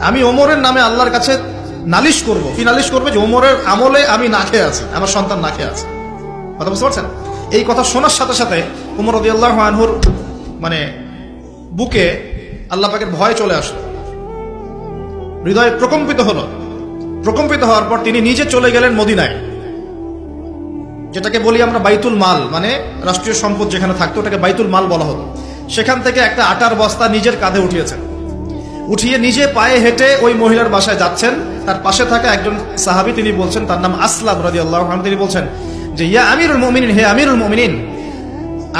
আমি ওমরের নামে আল্লাহর কাছে নালিশ করব। কি নালিশ করবে? যে ওমরের আমলে আমি না খেয়ে আছি, আমার সন্তান না খেয়ে আছে। কথা বুঝতে পারছেন? এই কথা শোনার সাথে সাথে ওমর রাদিয়াল্লাহু আনহুর মানে বুকে আল্লাহ পাকের ভয় চলে আসলো, হৃদয় প্রকম্পিত হলো। প্রকম্পিত হওয়ার পর তিনি নিজে চলে গেলেন মদিনায়, যেটাকে বলি আমরা বাইতুল মাল, মানে রাষ্ট্রীয় সম্পদ যেখানে থাকতো ওটাকে বাইতুল মাল বলা হতো। সেখান থেকে একটা আটার বস্তা নিজের কাঁধে উঠিয়েছেন, উঠিয়ে নিজে পায়ে হেঁটে ওই মহিলার বাসায় যাচ্ছেন। তার পাশে থাকা একজন সাহাবী, তিনি বলছেন, তার নাম আসলাম রাদিয়াল্লাহু আনহু, তিনি বলছেন যে ইয়া আমিরুল মুমিনিন, হে আমিরুল মুমিনিন,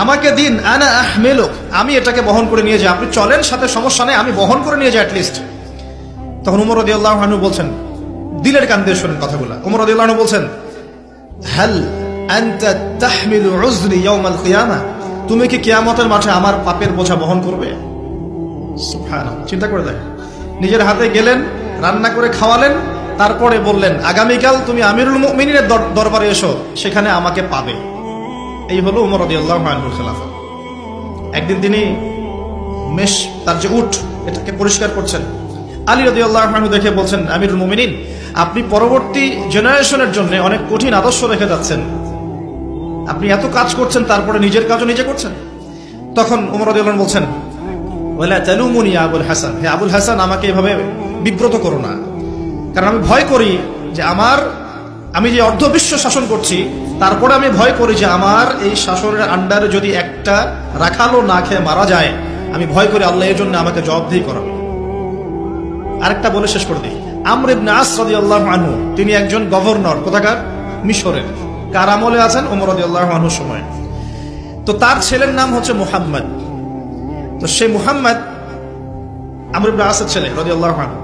আমাকে দিন, আনা আহমিলুক, আমি এটাকে বহন করে নিয়ে যাই, আপনি চলেন সাথে, সমস্যা নেই, আমি বহন করে নিয়ে যাই অ্যাটলিস্ট। তখন ওমর রাদিয়াল্লাহু আনহু বলছেন, দিলের কান দিয়ে শোনেন কথাগুলো, ওমর রাদিয়াল্লাহু আনহু বলছেন, হাল আনতা তাহমিলু উযরি ইয়াউমাল কিয়ামা, তুমি কি কিয়ামতের মাঠে আমার পাপের বোঝা বহন করবে? সুবহানাল্লাহ, চিন্তা করে দেখেন। নিজের হাতে গেলেন, রান্না করে খাওয়ালেন, তারপরে বললেন আগামীকাল তুমি আমিরুল মুমিনিনের দরবারে এসো, সেখানে আমাকে পাবে। এই হলো ওমর রাদিয়াল্লাহু আনহুর খেলাফত। একদিন তিনি তার যে উট, এটাকে পরিষ্কার করছেন। আলী রাদিয়াল্লাহু আনহু দেখে বলছেন, আমিরুল মুমিনিন, আপনি পরবর্তী জেনারেশনের জন্য অনেক কঠিন আদর্শ রেখে যাচ্ছেন, আপনি এত কাজ করছেন, তারপরে নিজের কাজও নিজে করছেন। তখন ওমর রাদিয়াল্লাহু আনহু বলছেন, ওয়ালা তালুমুনি ইয়া আবুল হাসান, হে আবুল হাসান, আমাকে এভাবে বিব্রত করো না, কারণ আমি ভয় করি যে আমি যে অর্ধবিশ্ব শাসন করছি, তারপরে আমি ভয় করি যে আমার এই শাসনের আন্ডারে যদি একটা রাখালও না খেয়ে মারা যায়, আমি ভয় করি আল্লাহ এর জন্য আমাকে জবাবদিহি করাবে। আরেকটা বলে শেষ করে দিই, আমর ইবনে আস রাদিয়াল্লাহু আনহু, তিনি একজন গভর্নর, কোথাকার? মিশরের। কার আমলে আছেন? ওমর রাদিয়াল্লাহু আনহুর সময়। তো তার ছেলের নাম হচ্ছে মুহাম্মদ। তো সেই মুহাম্মদ আমর ইবনে আসের ছেলে রাদিয়াল্লাহু আনহু।